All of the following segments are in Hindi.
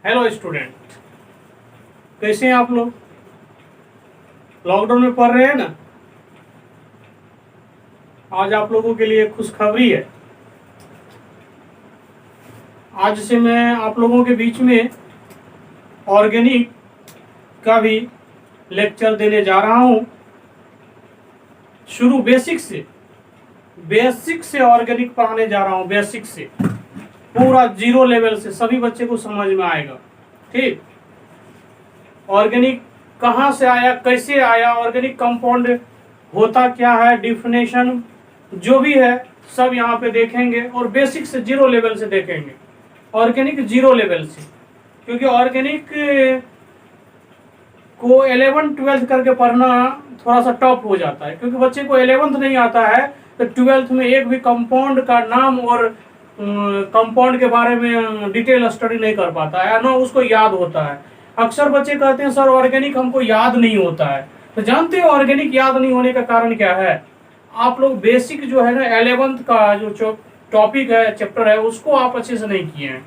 हेलो स्टूडेंट, कैसे हैं आप लोग? लॉकडाउन में पढ़ रहे हैं ना? आज आप लोगों के लिए खुशखबरी है। आज से मैं आप लोगों के बीच में ऑर्गेनिक का भी लेक्चर देने जा रहा हूं। शुरू बेसिक से ऑर्गेनिक पढ़ाने जा रहा हूं। बेसिक से पूरा जीरो लेवल से सभी बच्चे को समझ में आएगा। ठीक, ऑर्गेनिक कहाँ से आया, कैसे आया, ऑर्गेनिक कंपाउंड होता क्या है, डिफिनेशन जो भी है सब यहाँ पे देखेंगे। और बेसिक से जीरो लेवल से देखेंगे, ऑर्गेनिक जीरो लेवल से। क्योंकि ऑर्गेनिक को 11th-12th करके पढ़ना थोड़ा सा टफ हो जाता है, क्योंकि बच्चे को 11th नहीं आता है तो 12th में एक भी कंपाउंड का नाम और कंपाउंड के बारे में डिटेल स्टडी नहीं कर पाता है, ना उसको याद होता है। अक्सर बच्चे कहते हैं सर ऑर्गेनिक हमको याद नहीं होता है। तो जानते हो ऑर्गेनिक याद नहीं होने का कारण क्या है? आप लोग बेसिक जो है ना 11th का जो टॉपिक है, चैप्टर है, उसको आप अच्छे से नहीं किए हैं।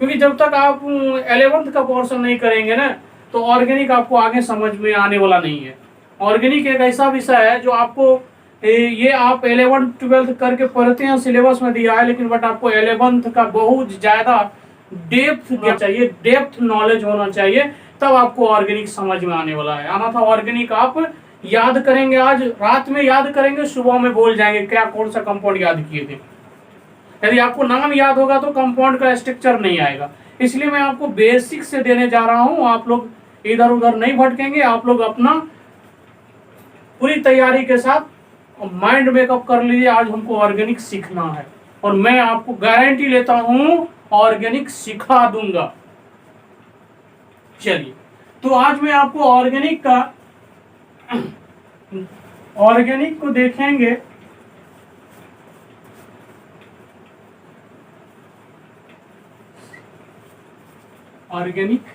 क्योंकि जब तक आप 11th का पोर्शन नहीं करेंगे ना तो ऑर्गेनिक आपको आगे समझ में आने वाला नहीं है। ऑर्गेनिक एक ऐसा विषय है जो आपको ये आप 11th-12th करके पढ़ते हैं, सिलेबस में दिया है, लेकिन बट आपको 11th का बहुत ज्यादा डेप्थ चाहिए, डेप्थ नॉलेज होना चाहिए, तब आपको ऑर्गेनिक समझ में आने वाला है। आना था ऑर्गेनिक आप याद करेंगे, आज रात में याद करेंगे, सुबह में भूल जाएंगे क्या कौन सा कंपाउंड याद किए थे। यदि आपको नाम याद होगा तो कंपाउंड का स्ट्रक्चर नहीं आएगा। इसलिए मैं आपको बेसिक से देने जा रहा हूं। आप लोग इधर उधर नहीं भटकेंगे, आप लोग अपना पूरी तैयारी के साथ माइंड मेकअप कर लीजिए। आज हमको ऑर्गेनिक सीखना है और मैं आपको गारंटी लेता हूं ऑर्गेनिक सिखा दूंगा। चलिए, तो आज मैं आपको ऑर्गेनिक को देखेंगे। ऑर्गेनिक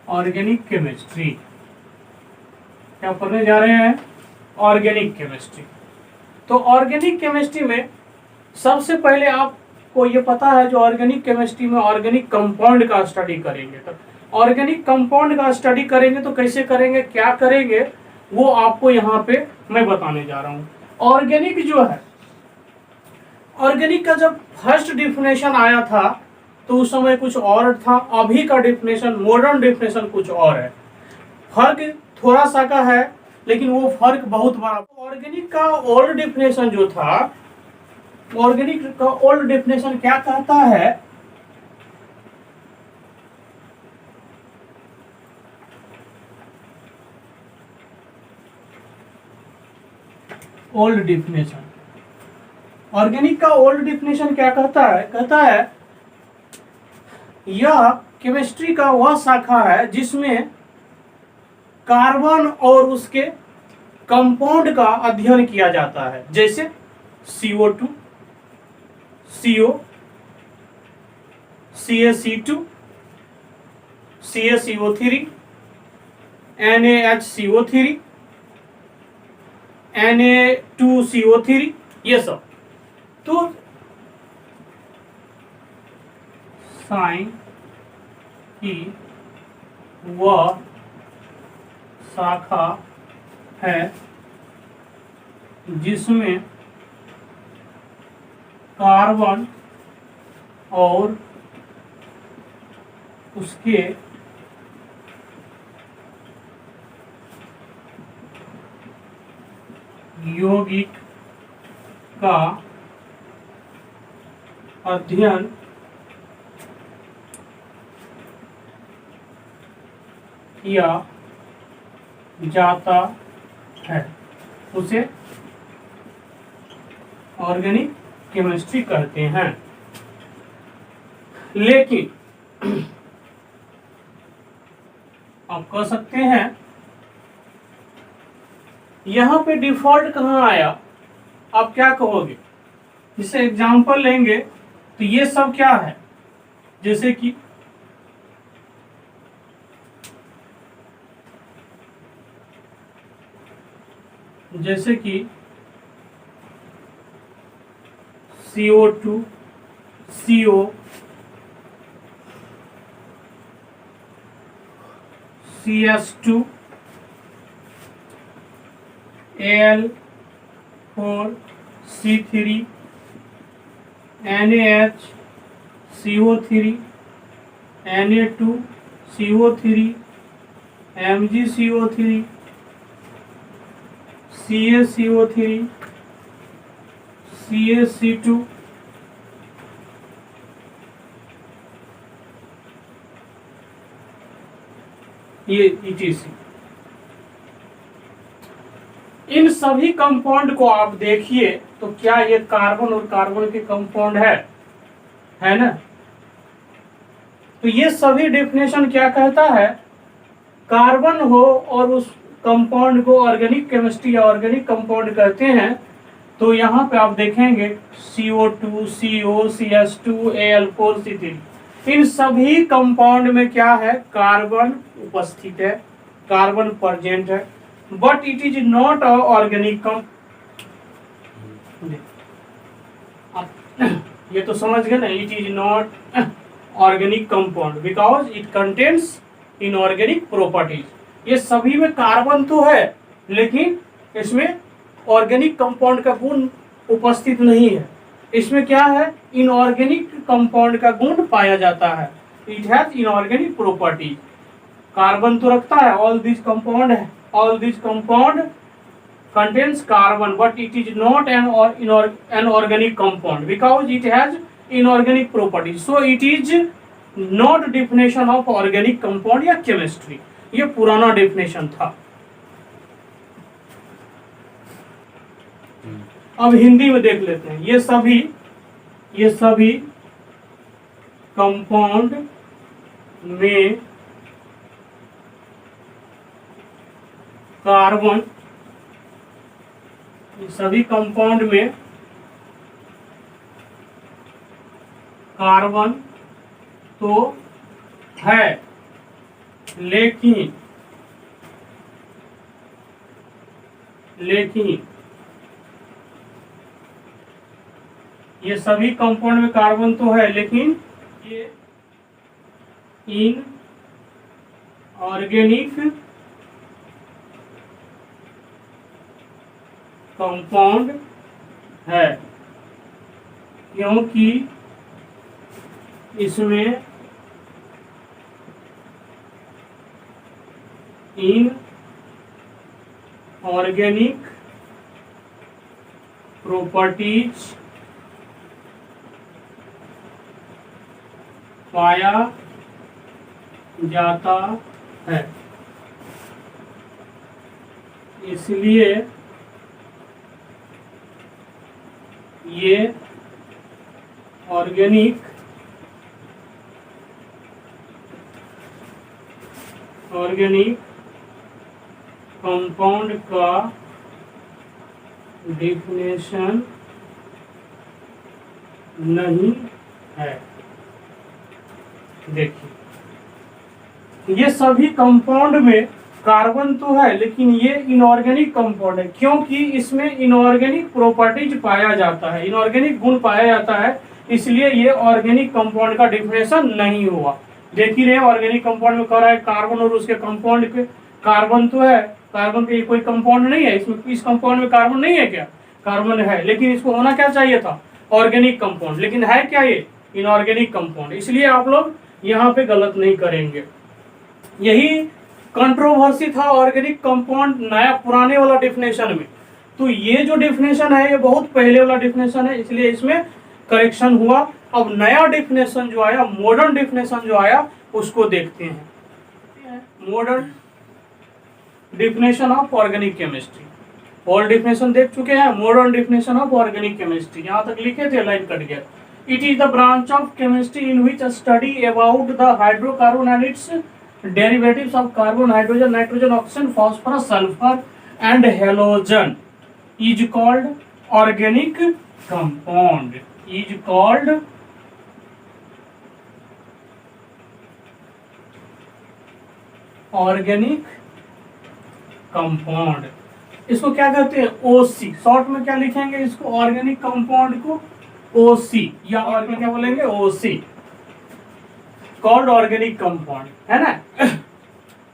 ऑर्गेनिक केमिस्ट्री क्या पढ़ने जा रहे हैं? Organic chemistry. तो ऑर्गेनिक केमिस्ट्री में सबसे पहले आपको ये पता है जो ऑर्गेनिक केमिस्ट्री में ऑर्गेनिक कंपाउंड का स्टडी करेंगे। तो ऑर्गेनिक कंपाउंड का स्टडी करेंगे तो कैसे करेंगे, क्या करेंगे, वो आपको यहाँ पे मैं बताने जा रहा हूँ। ऑर्गेनिक जो है, ऑर्गेनिक का जब फर्स्ट डिफिनेशन आया था तो उस समय कुछ और था, अभी का डिफिनेशन, मॉडर्न डिफिनेशन कुछ और है। फर्क थोड़ा सा का है, लेकिन वो फर्क बहुत बड़ा। ऑर्गेनिक का ओल्ड डिफिनेशन जो था, ऑर्गेनिक का ओल्ड डिफिनेशन क्या कहता है? ओल्ड डिफिनेशन, ऑर्गेनिक का ओल्ड डिफिनेशन क्या कहता है? कहता है यह केमिस्ट्री का वह शाखा है जिसमें कार्बन और उसके कंपाउंड का अध्ययन किया जाता है, जैसे CO2, CO, CaC2, CaCO3, NaHCO3, Na2CO3, ये सब। तो साइन की वह शाखा है जिसमें कार्बन और उसके यौगिक का अध्ययन किया जाता है, उसे ऑर्गेनिक केमिस्ट्री कहते हैं। लेकिन आप कह सकते हैं यहां पे डिफॉल्ट कहां आया? आप क्या कहोगे? जैसे एग्जांपल लेंगे तो ये सब क्या है, जैसे कि जैसे कि CO2, CO, CS2, Al4, C3, NaH, CO3, Na2, CO3, MgCO3, CaCO3, CaC2, ये ETC। इन सभी कंपाउंड को आप देखिए तो क्या ये कार्बन और कार्बन के कंपाउंड है ना। तो ये सभी डेफिनेशन क्या कहता है, कार्बन हो और उस कंपाउंड को ऑर्गेनिक केमिस्ट्री या ऑर्गेनिक कंपाउंड कहते हैं। तो यहाँ पे आप देखेंगे CO2, CO, CS2, Al4, C3, इन सभी कंपाउंड में क्या है, कार्बन उपस्थित है, कार्बन प्रेजेंट है, but it is not a organic ये तो समझ गए ना, it is not organic compound because it contains inorganic properties. ये सभी में कार्बन तो है लेकिन इसमें ऑर्गेनिक कंपाउंड का गुण उपस्थित नहीं है। इसमें क्या है, इनऑर्गेनिक कंपाउंड का गुण पाया जाता है, it has inorganic properties. Carbon तो रखता है, ऑल दिस कंपाउंड है, all this compound contains carbon but it is not an organic compound because it has inorganic properties, so it is not definition of organic compound या chemistry। ये पुराना definition था। अब हिंदी में देख लेते हैं। ये सभी कंपाउंड में कार्बन, सभी कंपाउंड में कार्बन तो है लेकिन ये सभी कंपाउंड में कार्बन तो है लेकिन ये इन ऑर्गेनिक कंपाउंड है क्योंकि इसमें इन ऑर्गेनिक प्रॉपर्टीज पाया जाता है, इसलिए ये ऑर्गेनिक कंपाउंड का डेफिनेशन नहीं है। देखिए ये सभी कंपाउंड में कार्बन तो है लेकिन ये इनऑर्गेनिक कंपाउंड है क्योंकि इसमें इनऑर्गेनिक प्रॉपर्टीज पाया जाता है, इनऑर्गेनिक गुण पाया जाता है, इसलिए ये ऑर्गेनिक कंपाउंड का डेफिनेशन नहीं हुआ। देख ही रहे ऑर्गेनिक कंपाउंड में कह रहा है कार्बन और उसके कंपाउंड के, कार्बन तो है, कार्बन के कोई कंपाउंड नहीं है, इसमें इस कंपाउंड में कार्बन नहीं है क्या, कार्बन है लेकिन इसको होना क्या चाहिए था, ऑर्गेनिक कंपाउंड, लेकिन है क्या ये इनऑर्गेनिक कंपाउंड। इसलिए आप लोग यहाँ पे गलत नहीं करेंगे। यही कंट्रोवर्सी था ऑर्गेनिक कंपाउंड नया पुराने वाला डेफिनेशन में। तो ये जो डेफिनेशन है ये बहुत पहले वाला डेफिनेशन है, इसलिए इसमें करेक्शन हुआ। अब नया डेफिनेशन जो आया, मॉडर्न डेफिनेशन जो आया उसको देखते हैं। Modern definition of organic chemistry, all definition देख चुके हैं, modern definition of organic chemistry यहाँ तक लिखे थे, लाइन कट गया। It is the branch of chemistry in which study about the hydrocarbon and it's derivatives of carbon, hydrogen, nitrogen, oxygen, phosphorus, sulfur and halogen is called organic compound, is called organic compound। इसको क्या कहते हैं, ओसी। शॉर्ट में क्या लिखेंगे इसको, ऑर्गेनिक कंपाउंड को ओसी, या और क्या बोलेंगे, ओसी, कॉल्ड ऑर्गेनिक कंपाउंड, है ना।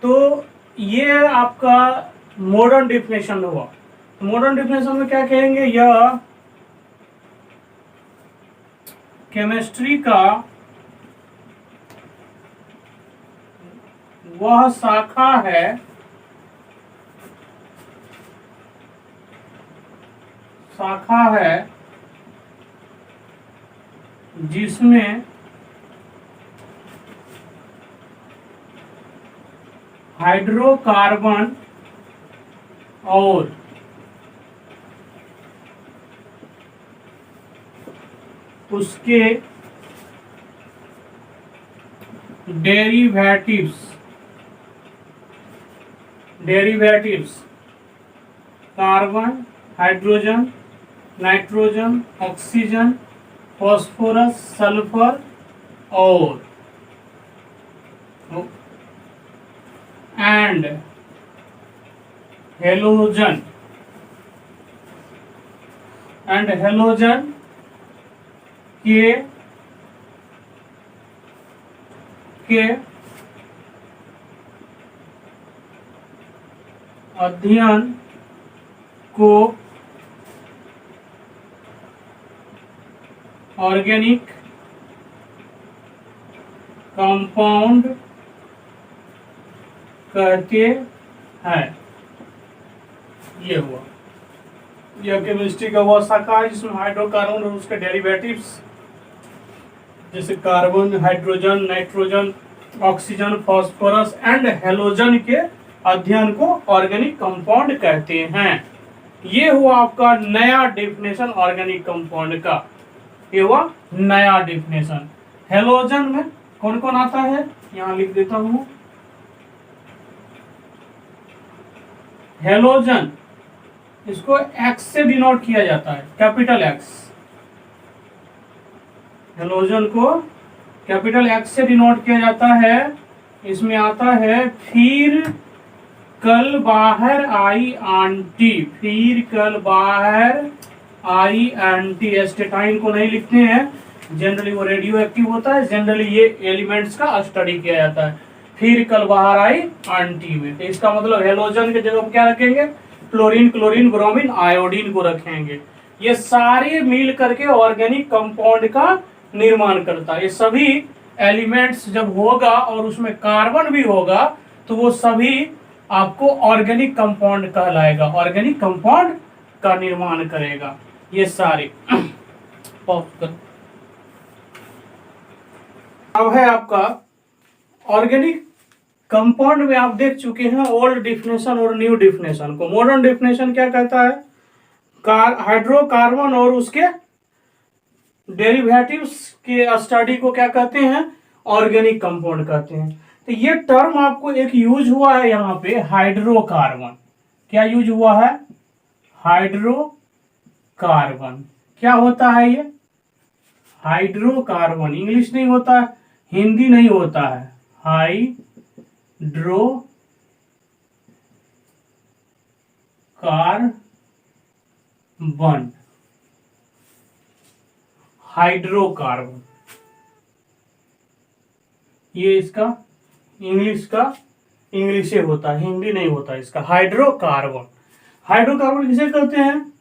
तो ये आपका मॉडर्न डिफिनेशन हुआ। मॉडर्न डिफिनेशन में क्या कहेंगे, यह केमिस्ट्री का वह शाखा है जिसमें हाइड्रोकार्बन और उसके derivatives carbon, hydrogen, nitrogen, oxygen, phosphorus, sulphur और एंड हेलोजन के अध्ययन को ऑर्गेनिक कंपाउंड कहते हैं। ये हुआ, यह केमिस्ट्री का वह शाखा है जिसमें हाइड्रोकार्बन और उसके डेरिवेटिव्स जैसे carbon, hydrogen, nitrogen, oxygen, phosphorus and halogen के अध्ययन को ऑर्गेनिक कंपाउंड कहते हैं। ये हुआ आपका नया डेफिनेशन ऑर्गेनिक कंपाउंड का, ये हुआ नया डेफिनेशन। हेलोजन में कौन कौन आता है, यहां लिख देता हूं। हेलोजन, इसको एक्स से डिनोट किया जाता है, कैपिटल एक्स। हेलोजन को कैपिटल एक्स से डिनोट किया जाता है। इसमें आता है फिर कल बाहर आई आंटी, फिर कल बाहर आई एंटी। एस्टेटाइन को नहीं लिखते हैं, जनरली वो रेडियो एक्टिव होता है, जनरली ये एलिमेंट्स का स्टडी किया जाता है। फिर कल बाहर आई आंटी में, तो इसका मतलब हेलोजन के जगह क्या रखेंगे, क्लोरीन, ब्रोमीन, आयोडीन को रखेंगे। ये सारे मिल करके ऑर्गेनिक कंपाउंड का निर्माण करता है। ये सभी एलिमेंट्स जब होगा और उसमें कार्बन भी होगा तो वो सभी आपको ऑर्गेनिक कंपाउंड कहलाएगा, ऑर्गेनिक कंपाउंड का निर्माण करेगा ये सारे। अब है आपका ऑर्गेनिक कंपाउंड में आप देख चुके हैं ओल्ड डिफिनेशन और न्यू डिफिनेशन को। मॉडर्न डिफिनेशन क्या कहता है, हाइड्रोकार्बन और उसके डेरिवेटिव्स के स्टडी को क्या कहते हैं, ऑर्गेनिक कंपाउंड कहते हैं। तो ये टर्म आपको एक यूज हुआ है यहाँ पे, हाइड्रोकार्बन। क्या यूज हुआ है, हाइड्रोकार्बन। क्या होता है ये हाइड्रोकार्बन, इंग्लिश नहीं होता है, हिंदी नहीं होता है, हाइड्रोकार्बन, हाइड्रोकार्बन। ये इसका इंग्लिश से होता है, हिंदी नहीं होता इसका, हाइड्रोकार्बन। हाइड्रोकार्बन किसे कहते हैं,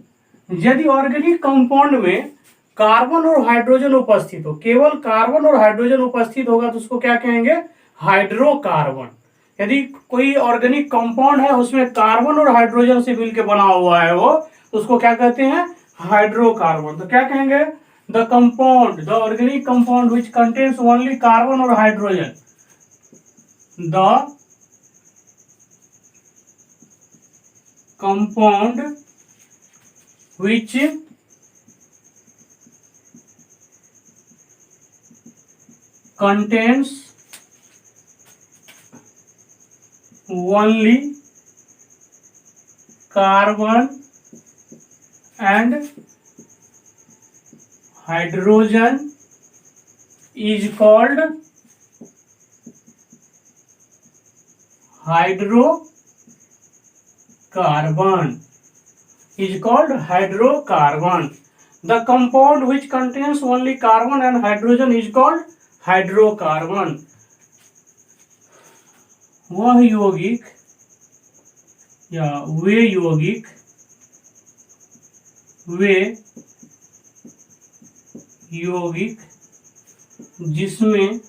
यदि ऑर्गेनिक कंपाउंड में कार्बन और हाइड्रोजन उपस्थित हो, केवल कार्बन और हाइड्रोजन उपस्थित होगा तो उसको क्या कहेंगे, हाइड्रोकार्बन। यदि कोई ऑर्गेनिक कंपाउंड है उसमें कार्बन और हाइड्रोजन से मिलकर बना हुआ है वो, उसको क्या कहते हैं, हाइड्रोकार्बन। तो क्या कहेंगे, the organic compound which contains only carbon और hydrogen, the compound which contains only carbon and hydrogen is called hydrocarbon. is called hydrocarbon. The compound which contains only carbon and hydrogen is called hydrocarbon. वह यौगिक या वे यौगिक जिसमें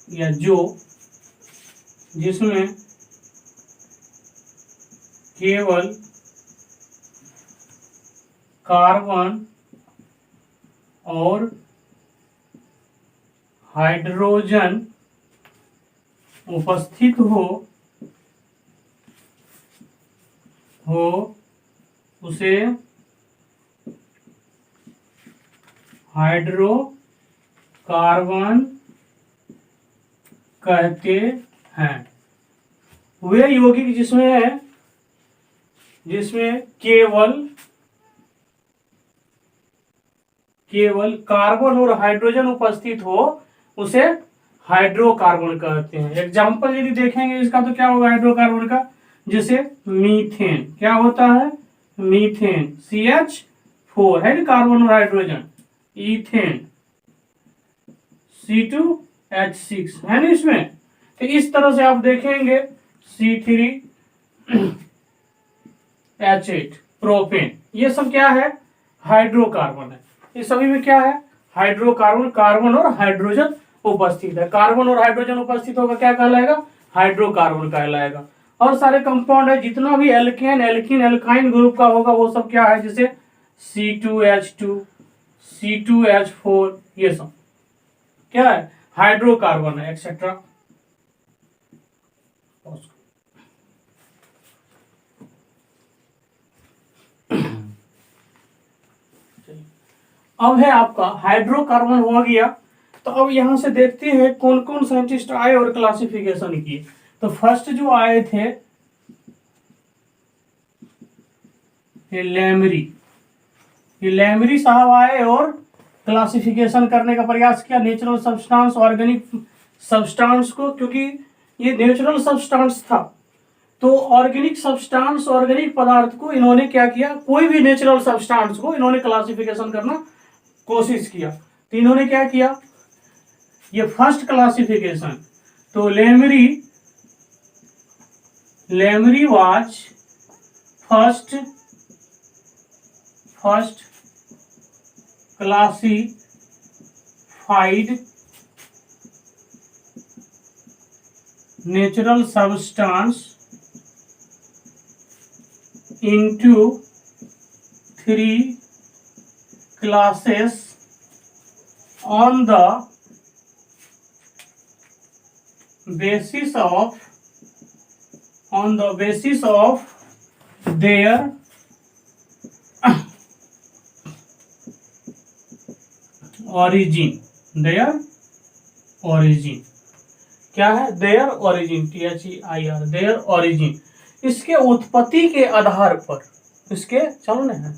या जिसमें केवल कार्बन और हाइड्रोजन उपस्थित हो उसे हाइड्रोकार्बन कहते हैं। वे यौगिक जिसमें केवल कार्बन और हाइड्रोजन उपस्थित हो उसे हाइड्रोकार्बन कहते हैं। एग्जाम्पल यदि देखेंगे इसका तो क्या होगा हाइड्रोकार्बन का, जैसे मीथेन। क्या होता है? मीथेन CH4 है ना, कार्बन और हाइड्रोजन। इथेन C2H6 है ना इसमें। तो इस तरह से आप देखेंगे C3H8 प्रोपेन, ये सब क्या है? हाइड्रोकार्बन है। ये सभी में क्या है? हाइड्रोकार्बन, कार्बन और हाइड्रोजन उपस्थित है। कार्बन और हाइड्रोजन उपस्थित होगा क्या कहलाएगा? हाइड्रोकार्बन कहलाएगा। और सारे कंपाउंड है जितना भी एल्केन एल्कीन एल्काइन ग्रुप का होगा वो सब क्या है? जैसे C2H2 C2H4 ये सब क्या है? हाइड्रोकार्बन है एक्सेट्रा। अब है आपका हाइड्रोकार्बन हो गया। तो अब यहां से देखते हैं कौन कौन साइंटिस्ट आए और क्लासिफिकेशन किए। तो फर्स्ट जो आए थे लैमरी साहब आए और क्लासिफिकेशन करने का प्रयास किया नेचुरल सब्सटेंस ऑर्गेनिक सब्सटेंस को, क्योंकि ये नेचुरल सब्सटेंस था। तो ऑर्गेनिक सब्सटेंस ऑर्गेनिक पदार्थ को इन्होंने क्या किया, कोई भी नेचुरल सब्सटेंस को इन्होंने क्लासिफिकेशन करना कोशिश किया। तो इन्होंने क्या किया, ये फर्स्ट क्लासिफिकेशन। तो Lemery was first classified natural substance into 3 classes on the basis of their origin। क्या है? their origin, THEIR, their origin। इसके उत्पत्ति के आधार पर, इसके चलो ना है,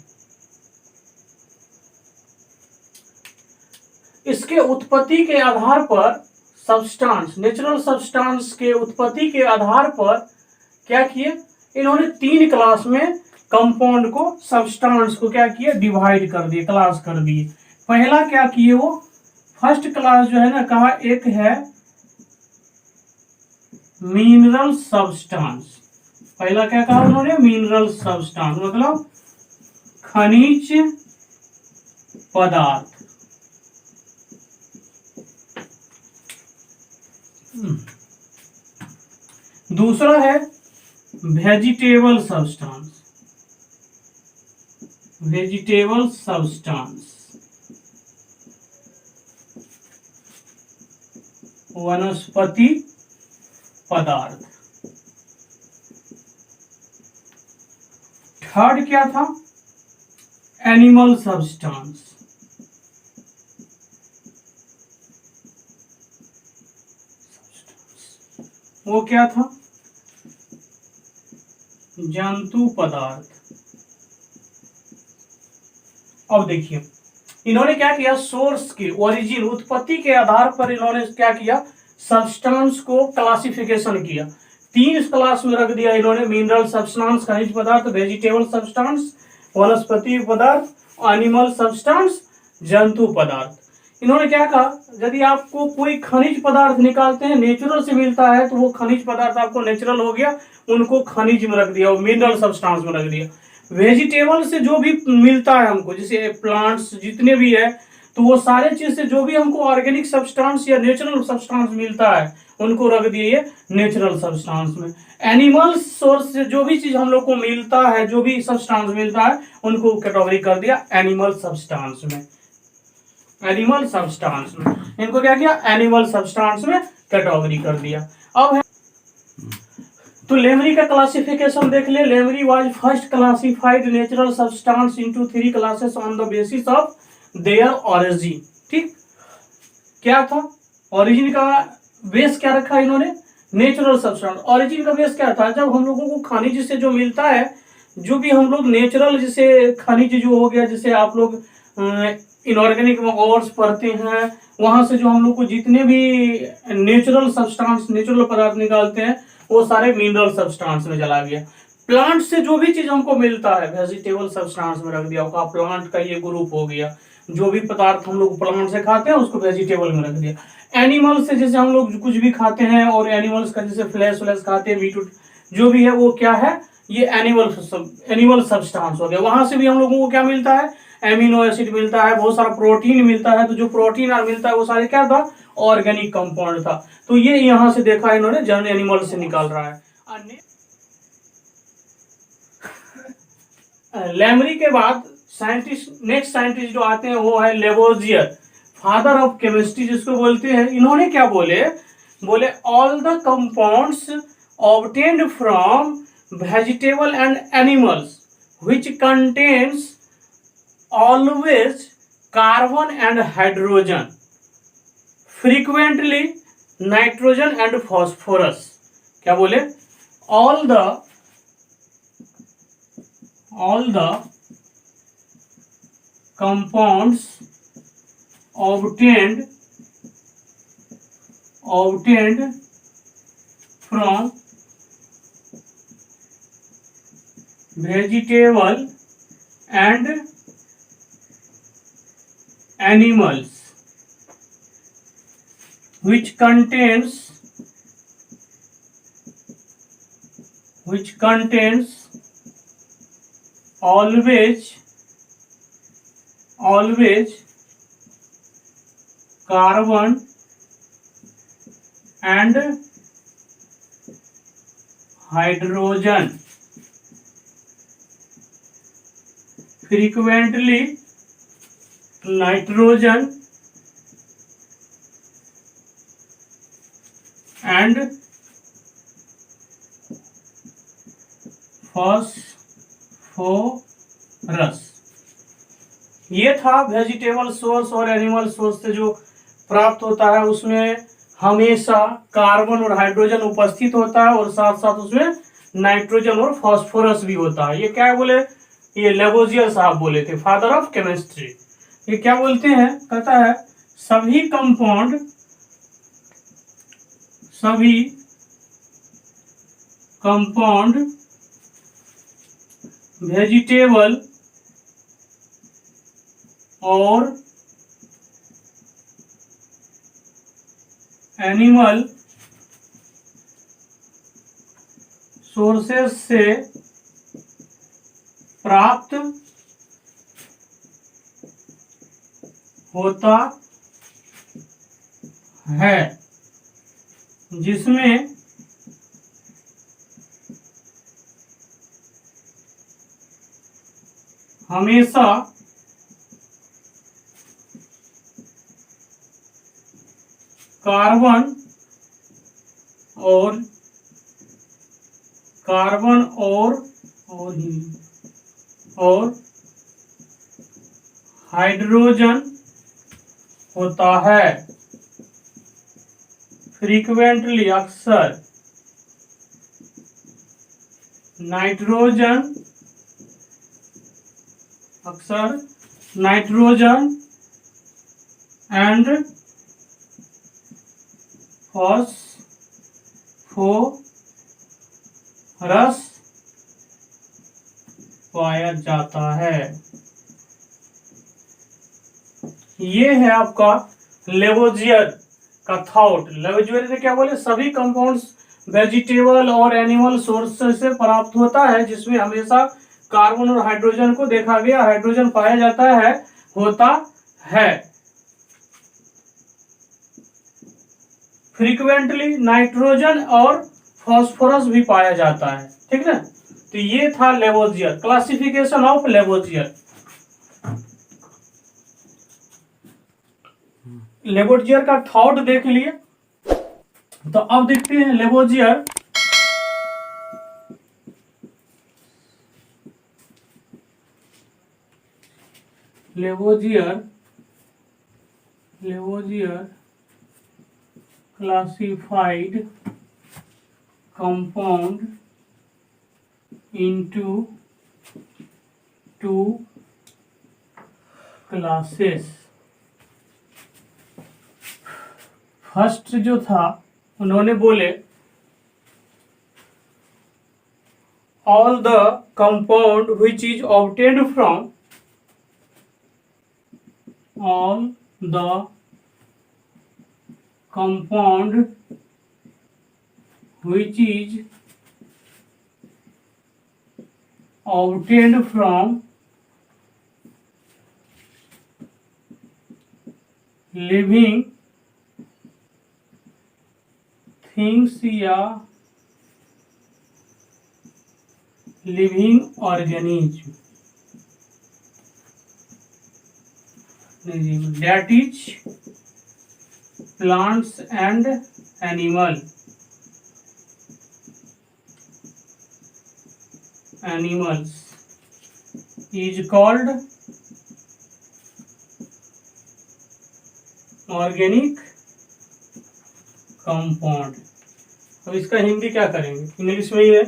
इसके उत्पत्ति के आधार पर सब्सटेंस, नेचुरल सब्सटेंस के उत्पत्ति के आधार पर क्या किए इन्होंने? 3 क्लास में कंपाउंड को, सब्सटेंस को क्या किए? डिवाइड कर दिए, क्लास कर दिए। पहला क्या किए वो, फर्स्ट क्लास जो है ना, कहा एक है मिनरल सब्सटेंस। पहला क्या कहा उन्होंने? मिनरल सब्सटेंस मतलब खनिज पदार्थ। दूसरा है वेजिटेबल सब्सटेंस, वनस्पति पदार्थ। थर्ड क्या था? एनिमल सब्सटेंस, वो क्या था? जंतु पदार्थ। अब देखिए इन्होंने क्या किया, सोर्स के ओरिजिन, उत्पत्ति के आधार पर इन्होंने क्या किया, सब्सटेंस को क्लासिफिकेशन किया। तीन क्लास में रख दिया इन्होंने, मिनरल सब्सटेंस खनिज पदार्थ, वेजिटेबल सब्सटेंस वनस्पति पदार्थ, एनिमल सब्सटेंस जंतु पदार्थ। इन्होंने क्या कहा, यदि आपको कोई खनिज पदार्थ निकालते हैं नेचुरल से मिलता है तो वो खनिज पदार्थ आपको नेचुरल हो गया, उनको खनिज में रख दिया, मिनरल सब्सटेंस में रख दिया। वेजिटेबल से जो भी मिलता है हमको, जैसे प्लांट्स जितने भी है, तो वो सारे चीज से जो भी हमको ऑर्गेनिक सब्सटेंस या नेचुरल सब्सटेंस मिलता है उनको रख दिए नेचुरल सब्सटेंस में। एनिमल सोर्स से जो भी चीज हम लोग को मिलता है, जो भी सब्सटेंस मिलता है, उनको कैटेगरी कर दिया एनिमल सब्सटेंस में। एनिमल सब्सटेंस में इनको क्या किया, एनिमल सब्सटेंस में कैटेगरी कर दिया। अब तो लेमरी का क्लासिफिकेशन देख ले। Lemery was first classified natural substance into 3 classes on the basis of their origin. ठीक, क्या था ओरिजिन का बेस, क्या रखा इन्होंने, नेचुरल सब्सटेंस। ओरिजिन का बेस क्या था, जब हम लोगों को खनिज से जो मिलता है, जो भी हम लोग नेचुरल, जैसे खनिज जो हो गया, जैसे आप लोग इनऑर्गेनिक में ओर्स पढ़ते हैं, वहां से जो हम लोग को जितने भी नेचुरल सब्सटेंस, नेचुरल पदार्थ निकालते हैं, वो सारे मिनरल सब्सटेंस में चला गया। प्लांट से जो भी चीज हमको मिलता है वेजिटेबल सब्सटेंस में रख दिया, उसका प्लांट का ये ग्रुप हो गया। जो भी पदार्थ हम लोग प्लांट से खाते हैं उसको वेजिटेबल में रख दिया। एनिमल से जैसे हम लोग कुछ भी खाते हैं, और एनिमल्स का जैसे फ्लैश व्लैश खाते हैं, मीट जो भी है वो क्या है, ये एनिमल सब्सटेंस हो गया। वहां से भी हम लोगों को क्या मिलता है, एमिनो एसिड मिलता है, बहुत सारा प्रोटीन मिलता है। तो जो प्रोटीन और मिलता है वो सारे क्या था, ऑर्गेनिक कंपाउंड था। तो ये यहां से देखा इन्होंने, जर्न एनिमल से निकाल रहा है। लेमरी के बाद साइंटिस्ट, नेक्स्ट साइंटिस्ट जो आते हैं वो है लेवोजियर, फादर ऑफ केमिस्ट्री जिसको बोलते हैं। इन्होंने क्या बोले, बोले all the compounds obtained from vegetable and animals which contains always carbon and hydrogen, frequently nitrogen and phosphorus. क्या बोले, all the compounds obtained from vegetable and animals which contains always carbon and hydrogen, frequently nitrogen and phosphorus. ये था वेजिटेबल सोर्स और एनिमल सोर्स से जो प्राप्त होता है, उसमें हमेशा कार्बन और हाइड्रोजन उपस्थित होता है, और साथ साथ उसमें नाइट्रोजन और फास्फोरस भी होता है। ये क्या बोले, ये लेवोजियर साहब बोले थे, फादर ऑफ केमिस्ट्री। ये क्या बोलते हैं, कहता है सभी कंपाउंड वेजिटेबल और एनिमल सोर्सेस से प्राप्त होता है, जिसमें हमेशा कार्बन और हाइड्रोजन होता है, फ्रीक्वेंटली अक्सर नाइट्रोजन एंड फॉस्फोरस रस पाया जाता है। ये है आपका लेवोजियर का थॉट। लेवोजियर ने क्या बोले, सभी कंपाउंड्स वेजिटेबल और एनिमल सोर्स से प्राप्त होता है, जिसमें हमेशा कार्बन और हाइड्रोजन को देखा गया, हाइड्रोजन पाया जाता है, होता है। फ्रीक्वेंटली नाइट्रोजन और फास्फोरस भी पाया जाता है, ठीक है। तो ये था Lavoisier, classification of Lavoisier. Lavoisier का थॉट देख लिए, तो अब देखते हैं Lavoisier classified compound into two classes। First जो था, उन्होंने बोले all the compound which is obtained from all the compound which is obtained from living things या living organism, that is plants and animals is called organic compound. अब इसका हिंदी क्या करेंगे, इंग्लिश में ही है।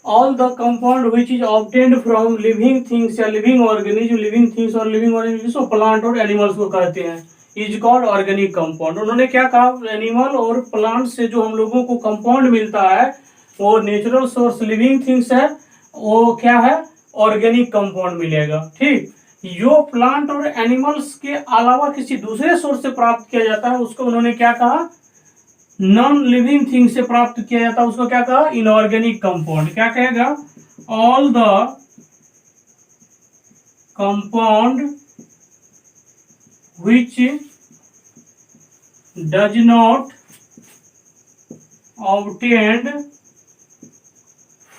All the compound which is obtained from living things या लिविंग ऑर्गेनिज्म, लिविंग थिंग्स और लिविंग ऑर्गेनिज्म जिसको प्लांट और एनिमल्स को कहते हैं, इज कॉल्ड ऑर्गेनिक कंपाउंड। उन्होंने क्या कहा, एनिमल और प्लांट से जो हम लोगों को कंपाउंड मिलता है वो नेचुरल सोर्स लिविंग थिंग्स है, वो क्या है, ऑर्गेनिक कंपाउंड मिलेगा, ठीक। जो प्लांट और एनिमल्स के अलावा किसी दूसरे सोर्स से प्राप्त किया जाता है उसको उन्होंने क्या कहा, नॉन लिविंग थिंग से प्राप्त किया जाता है, उसको क्या कहा, इनऑर्गेनिक कंपाउंड। क्या कहेगा, all the compound which does not obtained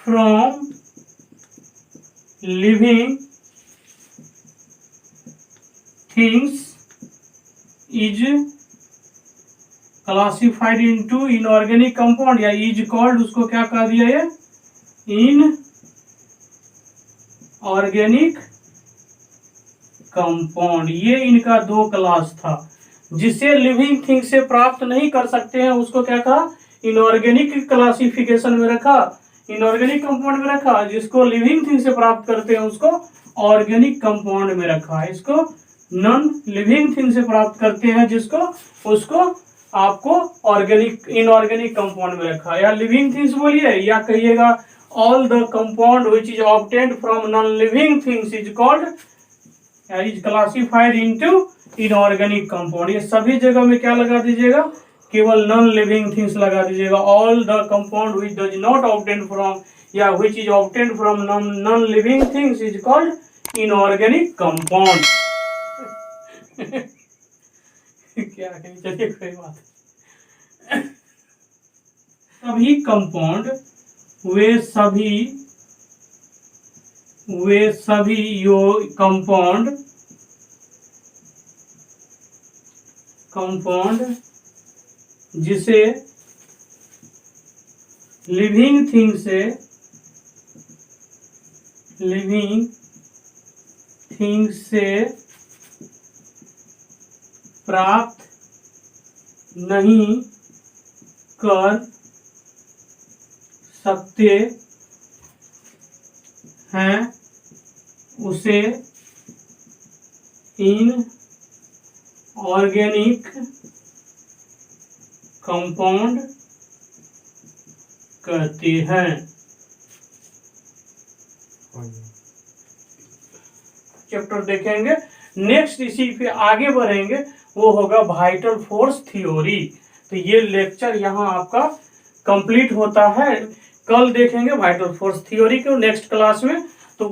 from living things is classified into inorganic compound, या इज कॉल्ड, उसको क्या कह दिया ये, इन ऑर्गेनिक कंपाउंड। ये इनका दो क्लास था। जिसे लिविंग थिंग से प्राप्त नहीं कर सकते हैं उसको क्या कहा, इनऑर्गेनिक क्लासिफिकेशन में रखा, इनऑर्गेनिक कंपाउंड में रखा। जिसको लिविंग थिंग से प्राप्त करते हैं उसको ऑर्गेनिक कंपाउंड में रखा। इसको नॉन लिविंग थिंग से प्राप्त करते हैं जिसको, उसको आपको ऑर्गेनिक इनऑर्गेनिक कंपाउंड में रखा, या लिविंग थिंग्स बोलिए या कहिएगा all the compound which is obtained from non living things is called, is classified into inorganic compound. ये सभी जगह में क्या लगा दीजिएगा, केवल नॉन लिविंग थिंग्स लगा दीजिएगा। All the compound which does not obtain from या which is obtained from non living things is called inorganic compound. क्या कहें, चलिए कोई बात। सभी कंपाउंड वे सभी यो कंपाउंड जिसे लिविंग थिंग से प्राप्त नहीं कर सकते हैं उसे इनऑर्गेनिक कंपाउंड कहते हैं। चैप्टर देखेंगे। नेक्स्ट इसी पे आगे बढ़ेंगे, वो होगा वाइटल फोर्स थ्योरी। तो ये लेक्चर यहाँ आपका कंप्लीट होता है। कल देखेंगे वाइटल फोर्स थ्योरी को नेक्स्ट क्लास में।